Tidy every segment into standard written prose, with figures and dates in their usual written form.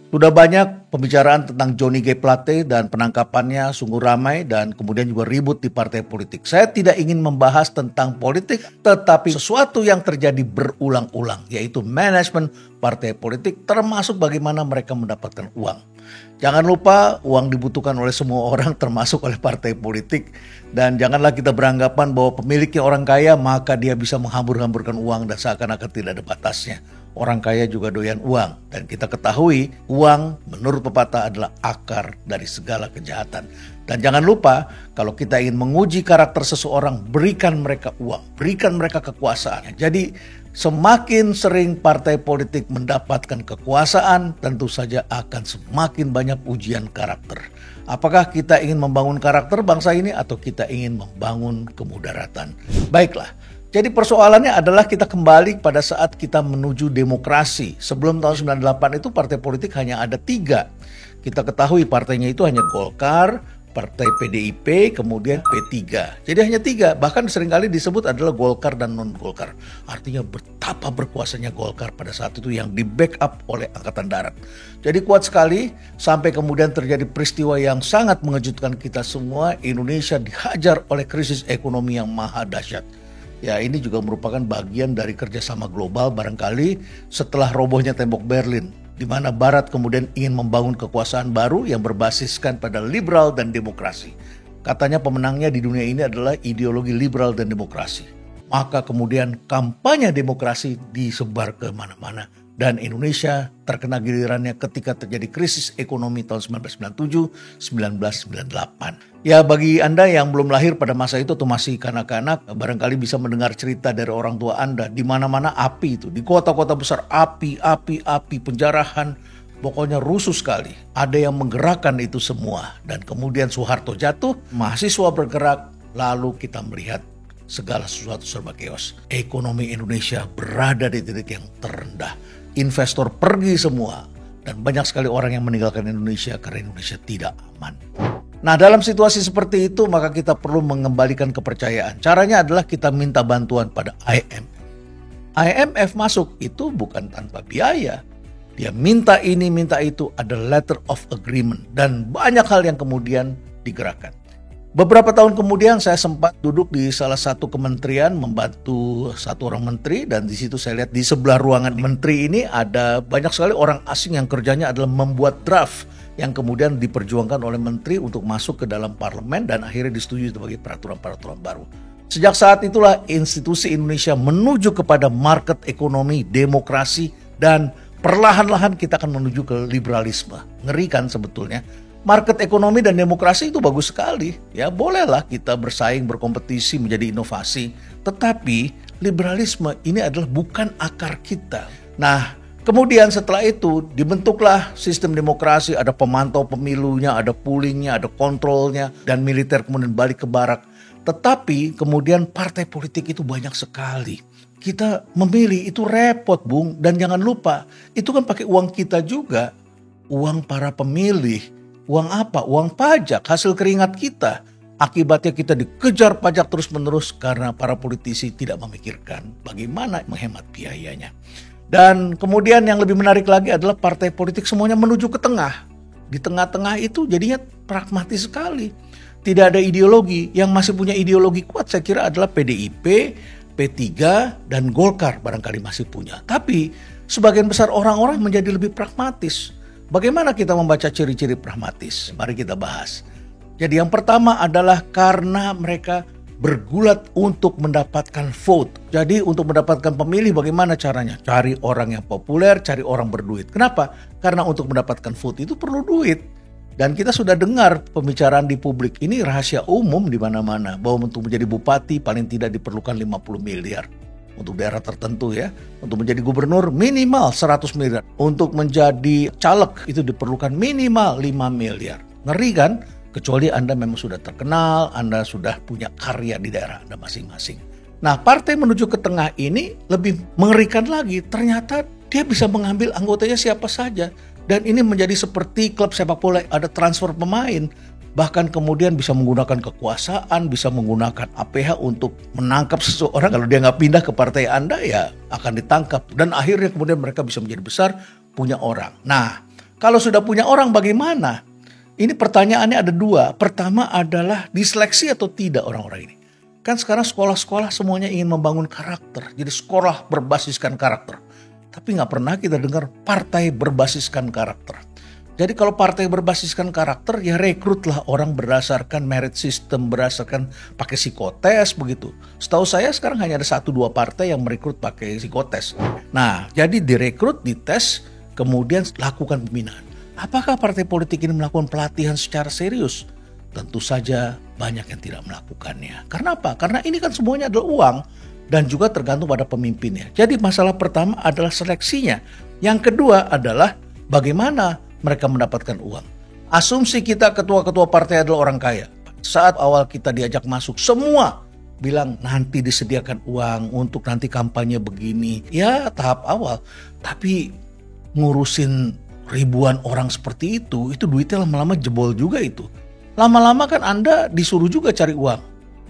Sudah banyak pembicaraan tentang Johnny G. Plate dan penangkapannya sungguh ramai dan kemudian juga ribut di partai politik. Saya tidak ingin membahas tentang politik, tetapi sesuatu yang terjadi berulang-ulang, yaitu manajemen partai politik termasuk bagaimana mereka mendapatkan uang. Jangan lupa uang dibutuhkan oleh semua orang termasuk oleh partai politik. Dan janganlah kita beranggapan bahwa pemiliknya orang kaya maka dia bisa menghambur-hamburkan uang dan seakan-akan tidak ada batasnya. Orang kaya juga doyan uang. Dan kita ketahui uang menurut pepatah adalah akar dari segala kejahatan. Dan jangan lupa kalau kita ingin menguji karakter seseorang, berikan mereka uang, berikan mereka kekuasaan. Jadi semakin sering partai politik mendapatkan kekuasaan, tentu saja akan semakin banyak ujian karakter. Apakah kita ingin membangun karakter bangsa ini atau kita ingin membangun kemudaratan? Baiklah. Jadi persoalannya adalah kita kembali pada saat kita menuju demokrasi. Sebelum tahun 98 itu partai politik hanya ada 3. Kita ketahui partainya itu hanya Golkar, Partai PDIP, kemudian P3. Jadi hanya 3, bahkan seringkali disebut adalah Golkar dan non-Golkar. Artinya betapa berkuasanya Golkar pada saat itu yang di-backup oleh Angkatan Darat. Jadi kuat sekali sampai kemudian terjadi peristiwa yang sangat mengejutkan kita semua. Indonesia dihajar oleh krisis ekonomi yang maha dahsyat. Ya, ini juga merupakan bagian dari kerjasama global barangkali setelah robohnya tembok Berlin, di mana Barat kemudian ingin membangun kekuasaan baru yang berbasiskan pada liberal dan demokrasi. Katanya pemenangnya di dunia ini adalah ideologi liberal dan demokrasi. Maka kemudian kampanye demokrasi disebar ke mana-mana. Dan Indonesia terkena gilirannya ketika terjadi krisis ekonomi tahun 1997-1998. Ya, bagi Anda yang belum lahir pada masa itu atau masih kanak-kanak, barangkali bisa mendengar cerita dari orang tua Anda. Di mana-mana api itu, di kota-kota besar api, penjarahan, pokoknya rusuh sekali. Ada yang menggerakkan itu semua. Dan kemudian Soeharto jatuh, mahasiswa bergerak, lalu kita melihat segala sesuatu serba chaos. Ekonomi Indonesia berada di titik yang terendah. Investor pergi semua dan banyak sekali orang yang meninggalkan Indonesia karena Indonesia tidak aman. Nah, dalam situasi seperti itu maka kita perlu mengembalikan kepercayaan. Caranya adalah kita minta bantuan pada IMF. IMF masuk itu bukan tanpa biaya. Dia minta ini, minta itu, ada letter of agreement dan banyak hal yang kemudian digerakkan. Beberapa tahun kemudian saya sempat duduk di salah satu kementerian membantu satu orang menteri dan di situ saya lihat di sebelah ruangan menteri ini ada banyak sekali orang asing yang kerjanya adalah membuat draft yang kemudian diperjuangkan oleh menteri untuk masuk ke dalam parlemen dan akhirnya disetujui sebagai peraturan-peraturan baru. Sejak saat itulah institusi Indonesia menuju kepada market ekonomi, demokrasi dan perlahan-lahan kita akan menuju ke liberalisme. Ngeri kan sebetulnya. Market ekonomi dan demokrasi itu bagus sekali. Ya, bolehlah kita bersaing, berkompetisi, menjadi inovasi. Tetapi liberalisme ini adalah bukan akar kita. Nah, kemudian setelah itu dibentuklah sistem demokrasi, ada pemantau pemilunya, ada poolingnya, ada kontrolnya, dan militer kemudian balik ke barak. Tetapi kemudian partai politik itu banyak sekali. Kita memilih itu repot, Bung. Dan jangan lupa, itu kan pakai uang kita juga. Uang para pemilih. Uang apa? Uang pajak, hasil keringat kita. Akibatnya kita dikejar pajak terus-menerus karena para politisi tidak memikirkan bagaimana menghemat biayanya. Dan kemudian yang lebih menarik lagi adalah partai politik semuanya menuju ke tengah. Di tengah-tengah itu jadinya pragmatis sekali. Tidak ada ideologi. Yang masih punya ideologi kuat saya kira adalah PDIP, P3, dan Golkar barangkali masih punya. Tapi sebagian besar orang-orang menjadi lebih pragmatis. Bagaimana kita membaca ciri-ciri pragmatis? Mari kita bahas. Jadi yang pertama adalah karena mereka bergulat untuk mendapatkan vote. Jadi untuk mendapatkan pemilih bagaimana caranya? Cari orang yang populer, cari orang berduit. Kenapa? Karena untuk mendapatkan vote itu perlu duit. Dan kita sudah dengar pembicaraan di publik ini rahasia umum di mana-mana. Bahwa untuk menjadi bupati paling tidak diperlukan 50 miliar. Untuk daerah tertentu ya. Untuk menjadi gubernur minimal 100 miliar. Untuk menjadi caleg itu diperlukan minimal 5 miliar. Ngeri kan? Kecuali Anda memang sudah terkenal, Anda sudah punya karya di daerah Anda masing-masing. Nah, partai menuju ke tengah ini lebih mengerikan lagi. Ternyata dia bisa mengambil anggotanya siapa saja. Dan ini menjadi seperti klub sepak bola, ada transfer pemain. Bahkan kemudian bisa menggunakan kekuasaan, bisa menggunakan APH untuk menangkap seseorang. Kalau dia nggak pindah ke partai Anda, ya akan ditangkap. Dan akhirnya kemudian mereka bisa menjadi besar, punya orang. Nah, Kalau sudah punya orang bagaimana? Ini pertanyaannya ada dua. Pertama adalah diseleksi atau tidak orang-orang ini. Kan sekarang sekolah-sekolah semuanya ingin membangun karakter. Jadi sekolah berbasiskan karakter. Tapi gak pernah kita dengar partai berbasiskan karakter. Jadi kalau partai berbasiskan karakter, ya rekrutlah orang berdasarkan merit system, berdasarkan pakai psikotes begitu. Setahu saya sekarang hanya ada 1-2 partai yang merekrut pakai psikotes. Nah, jadi direkrut, dites, kemudian lakukan pembinaan. Apakah partai politik ini melakukan pelatihan secara serius? Tentu saja banyak yang tidak melakukannya. Karena apa? Karena ini kan semuanya adalah uang dan juga tergantung pada pemimpinnya. Jadi masalah pertama adalah seleksinya. Yang kedua adalah bagaimana mereka mendapatkan uang. Asumsi kita ketua-ketua partai adalah orang kaya. Saat awal kita diajak masuk, semua bilang nanti disediakan uang untuk nanti kampanye begini. Ya tahap awal. Tapi ngurusin ribuan orang seperti itu duitnya lama-lama jebol juga itu. Lama-lama kan Anda disuruh juga cari uang.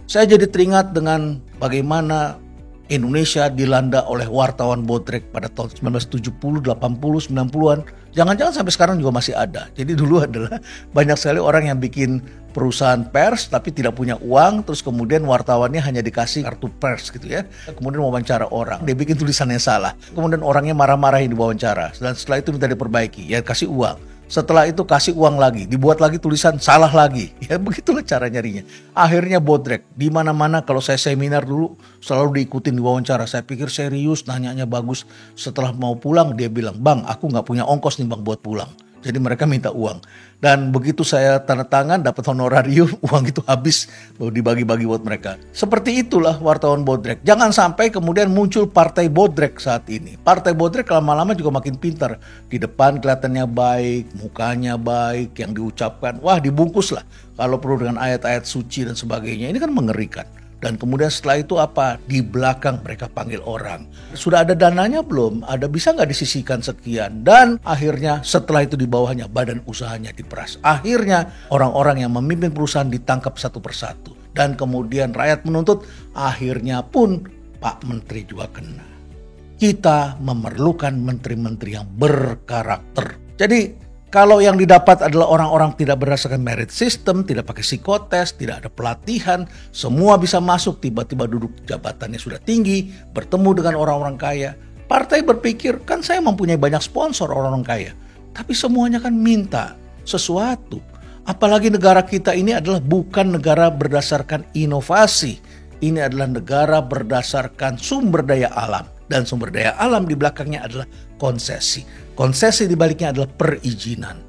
Saya jadi teringat dengan bagaimana Indonesia dilanda oleh wartawan bodrek pada tahun 1970, 80, 90-an. Jangan-jangan sampai sekarang juga masih ada. Jadi dulu adalah banyak sekali orang yang bikin perusahaan pers tapi tidak punya uang. Terus kemudian wartawannya hanya dikasih kartu pers gitu ya. Kemudian wawancara orang. Dia bikin tulisannya salah. Kemudian orangnya marah-marahin di wawancara. Dan setelah itu minta diperbaiki. Ya kasih uang. Setelah itu kasih uang lagi, dibuat lagi tulisan salah lagi. Ya begitulah cara nyarinya. Akhirnya bodrek. Di mana-mana kalau saya seminar dulu selalu diikutin di wawancara. Saya pikir serius, nanyanya bagus. Setelah mau pulang dia bilang, "Bang, aku nggak punya ongkos nih bang buat pulang." Jadi mereka minta uang. Dan begitu saya tanda tangan dapat honorarium, uang itu habis baru dibagi-bagi buat mereka. Seperti itulah wartawan bodrek. Jangan sampai kemudian muncul partai bodrek saat ini. Partai bodrek lama-lama juga makin pintar. Di depan kelihatannya baik, mukanya baik, yang diucapkan, wah dibungkus lah. Kalau perlu dengan ayat-ayat suci dan sebagainya. Ini kan mengerikan. Dan kemudian setelah itu apa? Di belakang mereka panggil orang. Sudah ada dananya belum? Ada bisa nggak disisihkan sekian? Dan akhirnya setelah itu di bawahnya badan usahanya diperas. Akhirnya orang-orang yang memimpin perusahaan ditangkap satu persatu. Dan kemudian rakyat menuntut, akhirnya pun Pak Menteri juga kena. Kita memerlukan menteri-menteri yang berkarakter. Jadi kalau yang didapat adalah orang-orang tidak berdasarkan merit system, tidak pakai psikotes, tidak ada pelatihan, semua bisa masuk, tiba-tiba duduk jabatannya sudah tinggi, bertemu dengan orang-orang kaya. Partai berpikir, kan saya mempunyai banyak sponsor orang-orang kaya. Tapi semuanya kan minta sesuatu. Apalagi negara kita ini adalah bukan negara berdasarkan inovasi. Ini adalah negara berdasarkan sumber daya alam. Dan sumber daya alam di belakangnya adalah konsesi. Konsesi di baliknya adalah perizinan.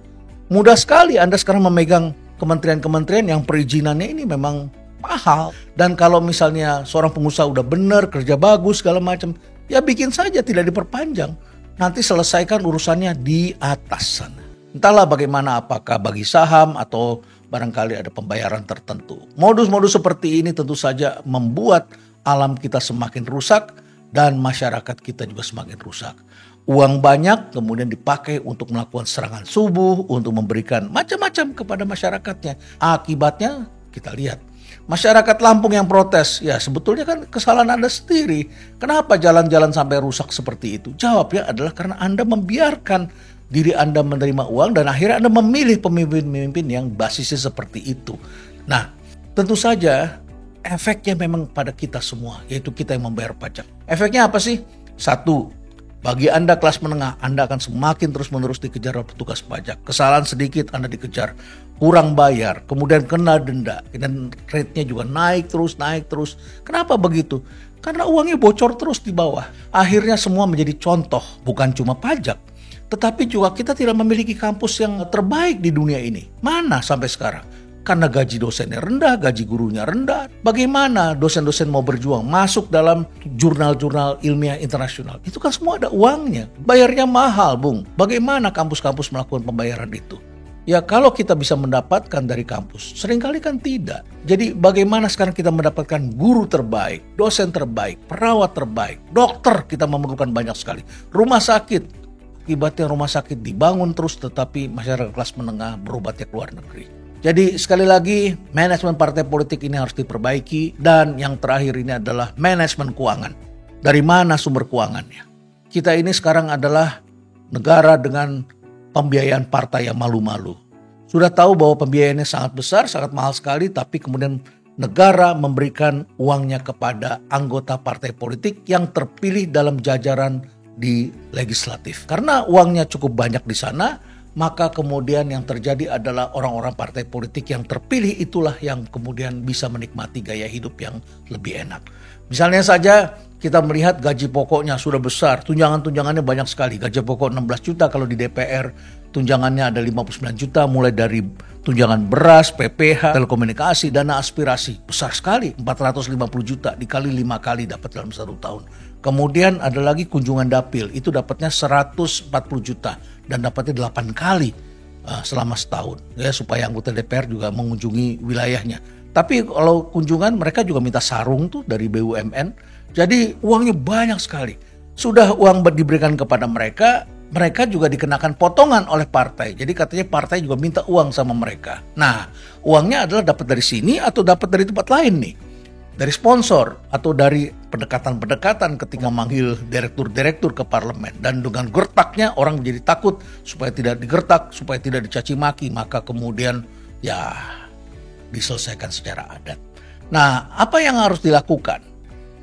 Mudah sekali Anda sekarang memegang kementerian-kementerian yang perizinannya ini memang mahal. Dan kalau misalnya seorang pengusaha udah benar, kerja bagus segala macam, ya bikin saja tidak diperpanjang. Nanti selesaikan urusannya di atas sana. Entahlah bagaimana, apakah bagi saham atau barangkali ada pembayaran tertentu. Modus-modus seperti ini tentu saja membuat alam kita semakin rusak. Dan masyarakat kita juga semakin rusak. Uang banyak kemudian dipakai untuk melakukan serangan subuh, untuk memberikan macam-macam kepada masyarakatnya. Akibatnya kita lihat. Masyarakat Lampung yang protes, ya sebetulnya kan kesalahan Anda sendiri. Kenapa jalan-jalan sampai rusak seperti itu? Jawabnya adalah karena Anda membiarkan diri Anda menerima uang dan akhirnya Anda memilih pemimpin-pemimpin yang basisnya seperti itu. Nah, tentu saja efeknya memang pada kita semua, yaitu kita yang membayar pajak. Efeknya apa sih? Satu, bagi Anda kelas menengah, Anda akan semakin terus-menerus dikejar oleh petugas pajak. Kesalahan sedikit Anda dikejar, kurang bayar, kemudian kena denda, dan rate-nya juga naik terus. Kenapa begitu? Karena uangnya bocor terus di bawah. Akhirnya semua menjadi contoh, bukan cuma pajak, tetapi juga kita tidak memiliki kampus yang terbaik di dunia ini. Mana sampai sekarang? Karena gaji dosennya rendah, gaji gurunya rendah. Bagaimana dosen-dosen mau berjuang masuk dalam jurnal-jurnal ilmiah internasional? Itu kan semua ada uangnya. Bayarnya mahal, Bung. Bagaimana kampus-kampus melakukan pembayaran itu? Ya kalau kita bisa mendapatkan dari kampus, seringkali kan tidak. Jadi bagaimana sekarang kita mendapatkan guru terbaik, dosen terbaik, perawat terbaik, dokter kita memerlukan banyak sekali. Rumah sakit, akibatnya rumah sakit dibangun terus tetapi masyarakat kelas menengah berobatnya ke luar negeri. Jadi sekali lagi manajemen partai politik ini harus diperbaiki dan yang terakhir ini adalah manajemen keuangan. Dari mana sumber keuangannya? Kita ini sekarang adalah negara dengan pembiayaan partai yang malu-malu. Sudah tahu bahwa pembiayaannya sangat besar, sangat mahal sekali, tapi kemudian negara memberikan uangnya kepada anggota partai politik yang terpilih dalam jajaran di legislatif. Karena uangnya cukup banyak di sana, maka kemudian yang terjadi adalah orang-orang partai politik yang terpilih itulah yang kemudian bisa menikmati gaya hidup yang lebih enak. Misalnya saja kita melihat gaji pokoknya sudah besar, tunjangan-tunjangannya banyak sekali. Gaji pokok 16 juta kalau di DPR, tunjangannya ada 59 juta mulai dari tunjangan beras, PPH, telekomunikasi, dana aspirasi. Besar sekali, 450 juta dikali 5 kali dapat dalam 1 tahun. Kemudian ada lagi kunjungan dapil, itu dapatnya 140 juta dan dapatnya 8 kali selama setahun. Ya, supaya anggota DPR juga mengunjungi wilayahnya. Tapi kalau kunjungan mereka juga minta sarung tuh dari BUMN. Jadi uangnya banyak sekali. Sudah uang diberikan kepada mereka, mereka juga dikenakan potongan oleh partai. Jadi katanya partai juga minta uang sama mereka. Nah, uangnya adalah dapat dari sini atau dapat dari tempat lain nih. Dari sponsor atau dari pendekatan-pendekatan ketika memanggil direktur-direktur ke parlemen. Dan dengan gertaknya orang menjadi takut supaya tidak digertak, supaya tidak dicaci maki. Maka kemudian ya diselesaikan secara adat. Nah, apa yang harus dilakukan?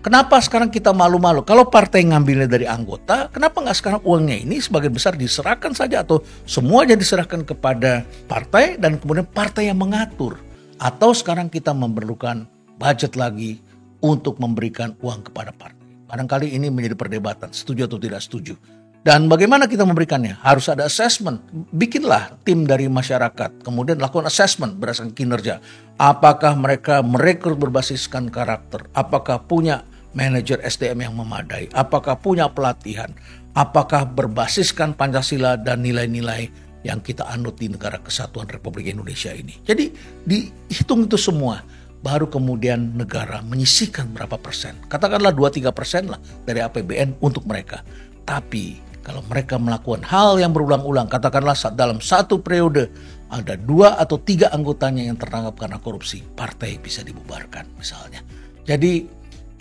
Kenapa sekarang kita malu-malu? Kalau partai ngambilnya dari anggota, kenapa nggak sekarang uangnya ini sebagian besar diserahkan saja atau semuanya diserahkan kepada partai dan kemudian partai yang mengatur? Atau sekarang kita memerlukan budget lagi untuk memberikan uang kepada partai? Barangkali ini menjadi perdebatan, setuju atau tidak setuju. Dan bagaimana kita memberikannya? Harus ada assessment. Bikinlah tim dari masyarakat. Kemudian lakukan assessment berdasarkan kinerja. Apakah mereka merekrut berbasiskan karakter? Apakah punya manajer SDM yang memadai? Apakah punya pelatihan? Apakah berbasiskan Pancasila dan nilai-nilai yang kita anut di negara kesatuan Republik Indonesia ini? Jadi dihitung itu semua. Baru kemudian negara menyisihkan berapa persen. Katakanlah 2-3% lah dari APBN untuk mereka. Tapi kalau mereka melakukan hal yang berulang-ulang, katakanlah dalam satu periode ada 2 atau 3 anggotanya yang tertangkap karena korupsi, partai bisa dibubarkan misalnya. Jadi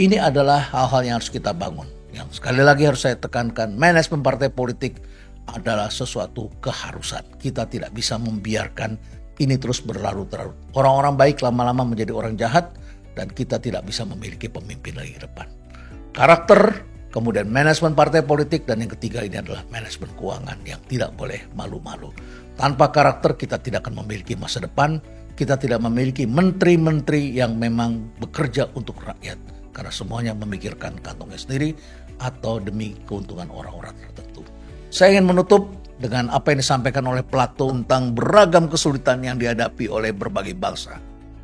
ini adalah hal-hal yang harus kita bangun. Yang sekali lagi harus saya tekankan, manajemen partai politik adalah sesuatu keharusan. Kita tidak bisa membiarkan ini terus berlarut-larut. Orang-orang baik lama-lama menjadi orang jahat dan kita tidak bisa memiliki pemimpin lagi ke depan. Karakter, kemudian manajemen partai politik, dan yang ketiga ini adalah manajemen keuangan yang tidak boleh malu-malu. Tanpa karakter kita tidak akan memiliki masa depan, kita tidak memiliki menteri-menteri yang memang bekerja untuk rakyat. Karena semuanya memikirkan kantongnya sendiri atau demi keuntungan orang-orang tertentu. Saya ingin menutup dengan apa yang disampaikan oleh Plato tentang beragam kesulitan yang dihadapi oleh berbagai bangsa.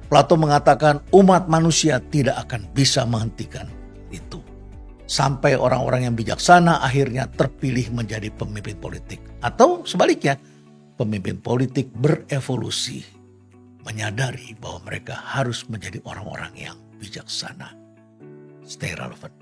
Plato mengatakan umat manusia tidak akan bisa menghentikan itu. Sampai orang-orang yang bijaksana akhirnya terpilih menjadi pemimpin politik. Atau sebaliknya, pemimpin politik berevolusi, menyadari bahwa mereka harus menjadi orang-orang yang bijaksana. Stay relevant.